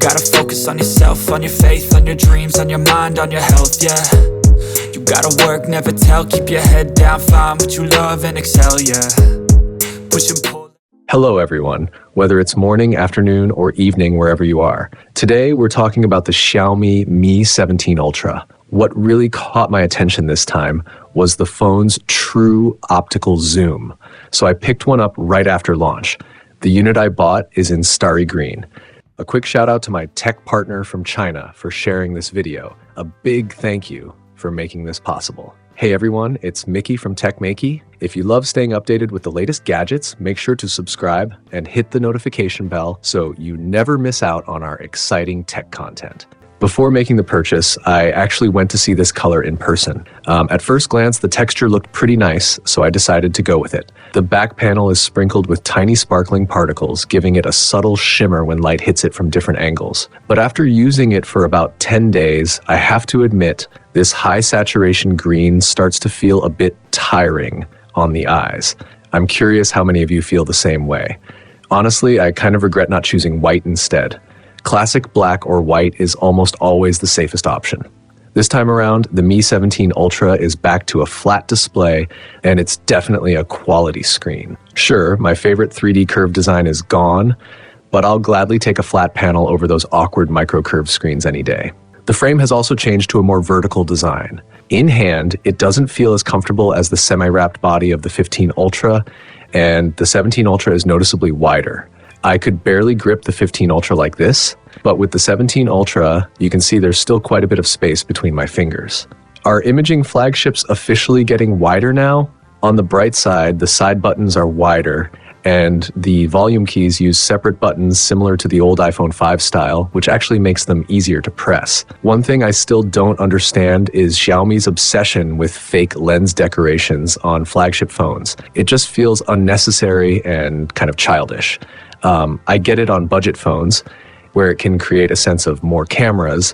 gotta focus on yourself, on your faith, on your dreams, on your mind, on your health, yeah. You gotta work, never tell, keep your head down, find what you love and excel, yeah. Push and pull. Hello everyone, whether it's morning, afternoon, or evening, wherever you are. Today we're talking about the Xiaomi Mi 17 Ultra. What really caught my attention this time was the phone's true optical zoom. So I picked one up right after launch. The unit I bought is in starry green. A quick shout out to my tech partner from China for sharing this video. A big thank you for making this possible. Hey everyone, it's Maiky from Maiky. If you love staying updated with the latest gadgets, make sure to subscribe and hit the notification bell so you never miss out on our exciting tech content. Before making the purchase, I actually went to see this color in person. At first glance, the texture looked pretty nice, so I decided to go with it. The back panel is sprinkled with tiny sparkling particles, giving it a subtle shimmer when light hits it from different angles. But after using it for about 10 days, I have to admit, this high saturation green starts to feel a bit tiring on the eyes. I'm curious how many of you feel the same way. Honestly, I kind of regret not choosing white instead. Classic black or white is almost always the safest option. This time around, the Mi 17 Ultra is back to a flat display, and it's definitely a quality screen. Sure, my favorite 3D curve design is gone, but I'll gladly take a flat panel over those awkward micro-curved screens any day. The frame has also changed to a more vertical design. In hand, it doesn't feel as comfortable as the semi-wrapped body of the 15 Ultra, and the 17 Ultra is noticeably wider. I could barely grip the 15 Ultra like this, but with the 17 Ultra, you can see there's still quite a bit of space between my fingers. Are imaging flagships officially getting wider now? On the bright side, the side buttons are wider, and the volume keys use separate buttons similar to the old iPhone 5 style, which actually makes them easier to press. One thing I still don't understand is Xiaomi's obsession with fake lens decorations on flagship phones. It just feels unnecessary and kind of childish. I get it on budget phones, where it can create a sense of more cameras,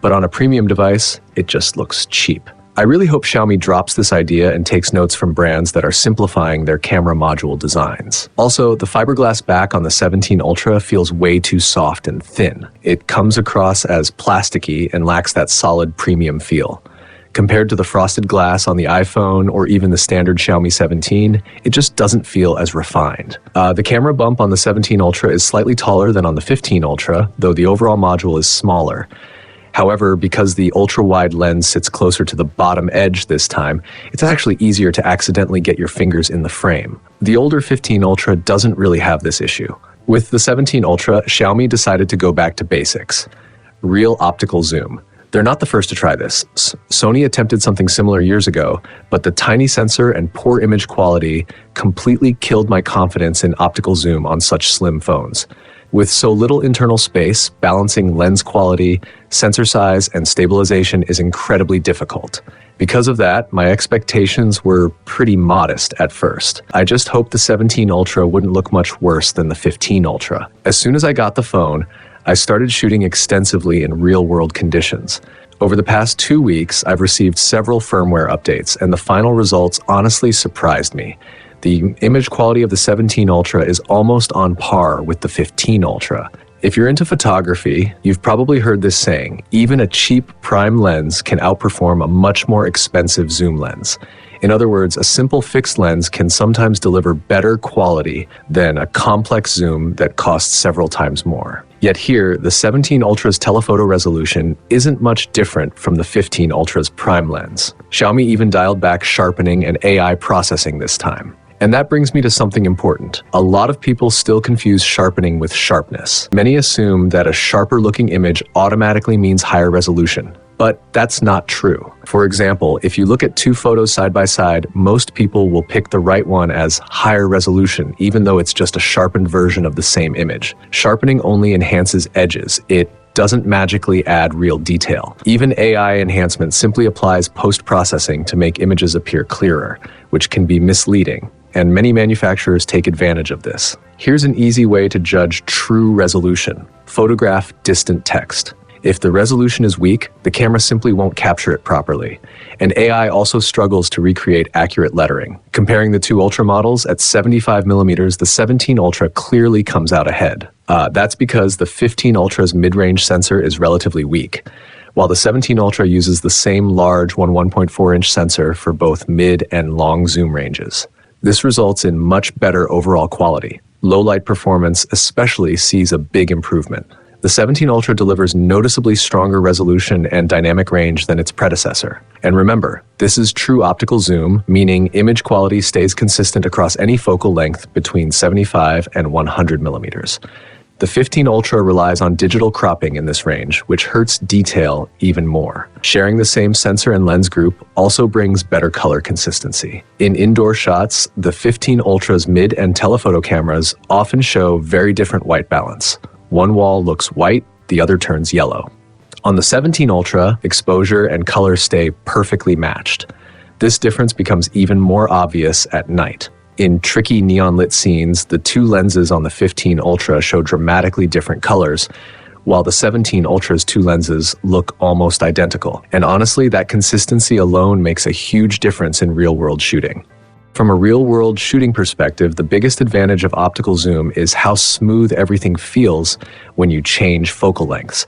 but on a premium device, it just looks cheap. I really hope Xiaomi drops this idea and takes notes from brands that are simplifying their camera module designs. Also, the fiberglass back on the 17 Ultra feels way too soft and thin. It comes across as plasticky and lacks that solid premium feel. Compared to the frosted glass on the iPhone or even the standard Xiaomi 17, it just doesn't feel as refined. The camera bump on the 17 Ultra is slightly taller than on the 15 Ultra, though the overall module is smaller. However, because the ultra-wide lens sits closer to the bottom edge this time, it's actually easier to accidentally get your fingers in the frame. The older 15 Ultra doesn't really have this issue. With the 17 Ultra, Xiaomi decided to go back to basics. Real optical zoom. They're not the first to try this. Sony attempted something similar years ago, but the tiny sensor and poor image quality completely killed my confidence in optical zoom on such slim phones. With so little internal space, balancing lens quality, sensor size, and stabilization is incredibly difficult. Because of that, my expectations were pretty modest at first. I just hoped the 17 Ultra wouldn't look much worse than the 15 Ultra. As soon as I got the phone, I started shooting extensively in real-world conditions. Over the past 2 weeks, I've received several firmware updates, and the final results honestly surprised me. The image quality of the 17 Ultra is almost on par with the 15 Ultra. If you're into photography, you've probably heard this saying, even a cheap prime lens can outperform a much more expensive zoom lens. In other words, a simple fixed lens can sometimes deliver better quality than a complex zoom that costs several times more. Yet here, the 17 Ultra's telephoto resolution isn't much different from the 15 Ultra's prime lens. Xiaomi even dialed back sharpening and AI processing this time. And that brings me to something important. A lot of people still confuse sharpening with sharpness. Many assume that a sharper looking image automatically means higher resolution. But that's not true. For example, if you look at two photos side by side, most people will pick the right one as higher resolution, even though it's just a sharpened version of the same image. Sharpening only enhances edges. It doesn't magically add real detail. Even AI enhancement simply applies post-processing to make images appear clearer, which can be misleading, and many manufacturers take advantage of this. Here's an easy way to judge true resolution. Photograph distant text. If the resolution is weak, the camera simply won't capture it properly. And AI also struggles to recreate accurate lettering. Comparing the two Ultra models at 75mm, the 17 Ultra clearly comes out ahead. That's because the 15 Ultra's mid-range sensor is relatively weak, while the 17 Ultra uses the same large 1.4-inch sensor for both mid and long zoom ranges. This results in much better overall quality. Low light performance especially sees a big improvement. The 17 Ultra delivers noticeably stronger resolution and dynamic range than its predecessor. And remember, this is true optical zoom, meaning image quality stays consistent across any focal length between 75 and 100mm. The 15 Ultra relies on digital cropping in this range, which hurts detail even more. Sharing the same sensor and lens group also brings better color consistency. In indoor shots, the 15 Ultra's mid and telephoto cameras often show very different white balance. One wall looks white, the other turns yellow. On the 17 Ultra, exposure and color stay perfectly matched. This difference becomes even more obvious at night. In tricky neon-lit scenes, the two lenses on the 15 Ultra show dramatically different colors, while the 17 Ultra's two lenses look almost identical. And honestly, that consistency alone makes a huge difference in real-world shooting. From a real-world shooting perspective, the biggest advantage of optical zoom is how smooth everything feels when you change focal lengths.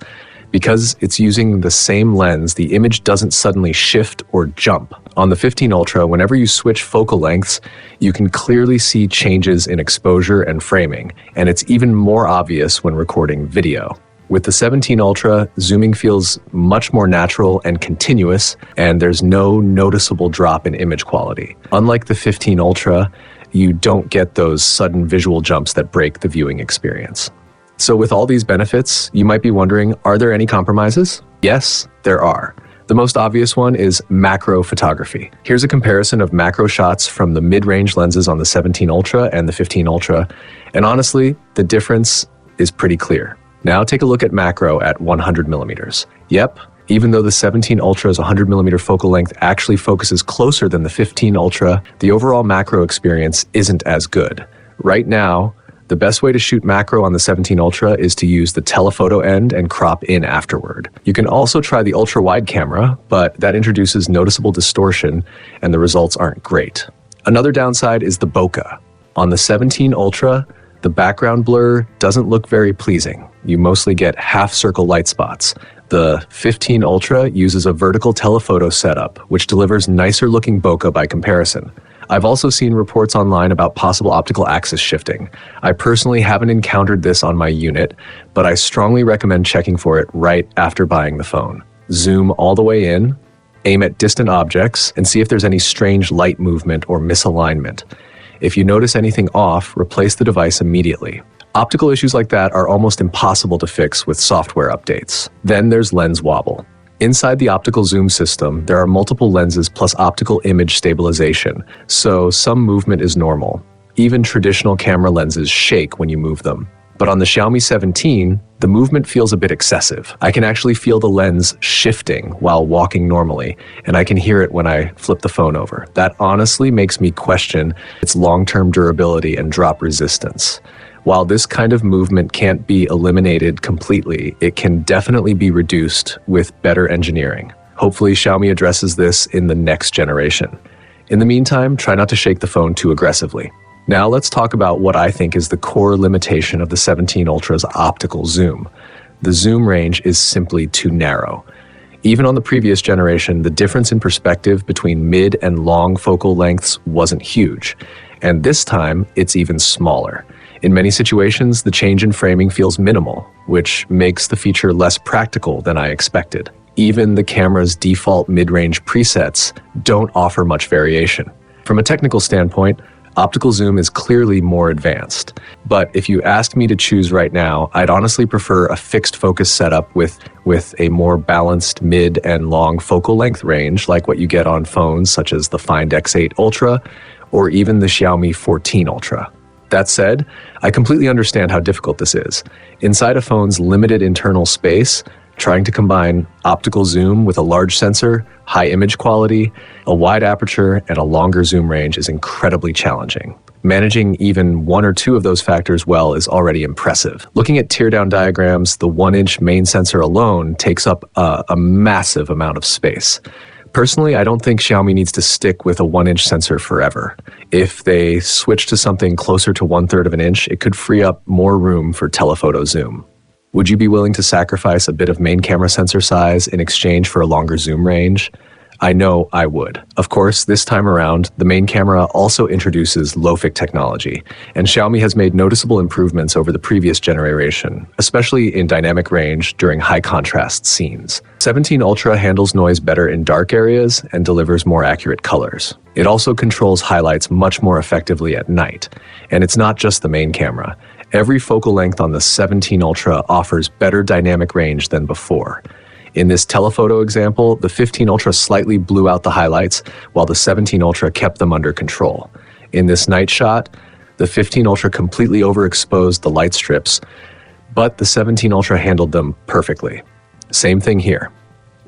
Because it's using the same lens, the image doesn't suddenly shift or jump. On the 15 Ultra, whenever you switch focal lengths, you can clearly see changes in exposure and framing, and it's even more obvious when recording video. With the 17 Ultra, zooming feels much more natural and continuous, and there's no noticeable drop in image quality. Unlike the 15 Ultra, you don't get those sudden visual jumps that break the viewing experience. So with all these benefits, you might be wondering, are there any compromises? Yes, there are. The most obvious one is macro photography. Here's a comparison of macro shots from the mid-range lenses on the 17 Ultra and the 15 Ultra, and honestly, the difference is pretty clear. Now take a look at macro at 100mm. Yep, even though the 17 Ultra's 100mm focal length actually focuses closer than the 15 Ultra, the overall macro experience isn't as good. Right now, the best way to shoot macro on the 17 Ultra is to use the telephoto end and crop in afterward. You can also try the ultra-wide camera, but that introduces noticeable distortion and the results aren't great. Another downside is the bokeh. On the 17 Ultra, the background blur doesn't look very pleasing. You mostly get half-circle light spots. The 15 Ultra uses a vertical telephoto setup, which delivers nicer-looking bokeh by comparison. I've also seen reports online about possible optical axis shifting. I personally haven't encountered this on my unit, but I strongly recommend checking for it right after buying the phone. Zoom all the way in, aim at distant objects, and see if there's any strange light movement or misalignment. If you notice anything off, replace the device immediately. Optical issues like that are almost impossible to fix with software updates. Then there's lens wobble. Inside the optical zoom system, there are multiple lenses plus optical image stabilization, so some movement is normal. Even traditional camera lenses shake when you move them. But on the Xiaomi 17, the movement feels a bit excessive. I can actually feel the lens shifting while walking normally, and I can hear it when I flip the phone over. That honestly makes me question its long-term durability and drop resistance. While this kind of movement can't be eliminated completely, it can definitely be reduced with better engineering. Hopefully, Xiaomi addresses this in the next generation. In the meantime, try not to shake the phone too aggressively. Now let's talk about what I think is the core limitation of the 17 Ultra's optical zoom. The zoom range is simply too narrow. Even on the previous generation, the difference in perspective between mid and long focal lengths wasn't huge, and this time it's even smaller. In many situations, the change in framing feels minimal, which makes the feature less practical than I expected. Even the camera's default mid-range presets don't offer much variation. From a technical standpoint, optical zoom is clearly more advanced. But if you asked me to choose right now, I'd honestly prefer a fixed focus setup with a more balanced mid and long focal length range, like what you get on phones such as the Find X8 Ultra or even the Xiaomi 14 Ultra. That said, I completely understand how difficult this is. Inside a phone's limited internal space, trying to combine optical zoom with a large sensor, high image quality, a wide aperture, and a longer zoom range is incredibly challenging. Managing even one or two of those factors well is already impressive. Looking at teardown diagrams, the 1-inch main sensor alone takes up a massive amount of space. Personally, I don't think Xiaomi needs to stick with a 1-inch sensor forever. If they switch to something closer to 1/3 of an inch, it could free up more room for telephoto zoom. Would you be willing to sacrifice a bit of main camera sensor size in exchange for a longer zoom range? I know I would. Of course, this time around, the main camera also introduces LoFIC technology, and Xiaomi has made noticeable improvements over the previous generation, especially in dynamic range during high contrast scenes. 17 Ultra handles noise better in dark areas and delivers more accurate colors. It also controls highlights much more effectively at night, and it's not just the main camera. Every focal length on the 17 Ultra offers better dynamic range than before. In this telephoto example, the 15 Ultra slightly blew out the highlights, while the 17 Ultra kept them under control. In this night shot, the 15 Ultra completely overexposed the light strips, but the 17 Ultra handled them perfectly. Same thing here.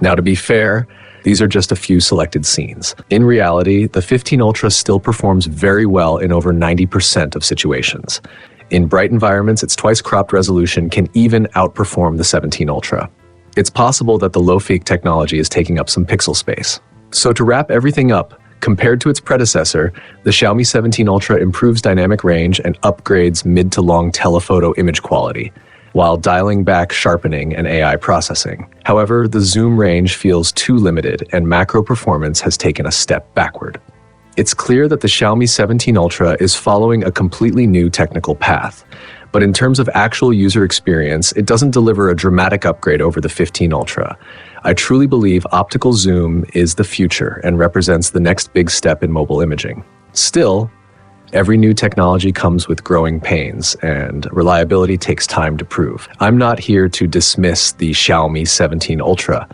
Now, to be fair, these are just a few selected scenes. In reality, the 15 Ultra still performs very well in over 90% of situations. In bright environments, its twice-cropped resolution can even outperform the 17 Ultra. It's possible that the LoFIC technology is taking up some pixel space. So to wrap everything up, compared to its predecessor, the Xiaomi 17 Ultra improves dynamic range and upgrades mid to long telephoto image quality, while dialing back sharpening and AI processing. However, the zoom range feels too limited and macro performance has taken a step backward. It's clear that the Xiaomi 17 Ultra is following a completely new technical path. But in terms of actual user experience, it doesn't deliver a dramatic upgrade over the 15 Ultra. I truly believe optical zoom is the future and represents the next big step in mobile imaging. Still, every new technology comes with growing pains, and reliability takes time to prove. I'm not here to dismiss the Xiaomi 17 Ultra.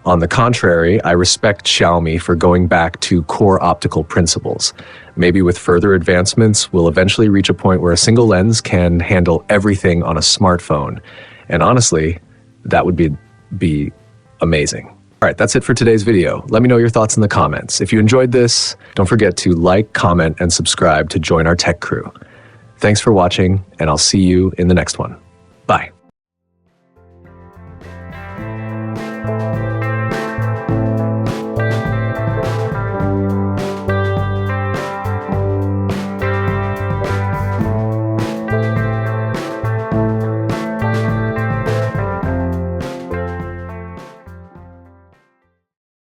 On the contrary, I respect Xiaomi for going back to core optical principles. Maybe with further advancements, we'll eventually reach a point where a single lens can handle everything on a smartphone. And honestly, that would be amazing. All right, that's it for today's video. Let me know your thoughts in the comments. If you enjoyed this, don't forget to like, comment, and subscribe to join our tech crew. Thanks for watching, and I'll see you in the next one. Bye.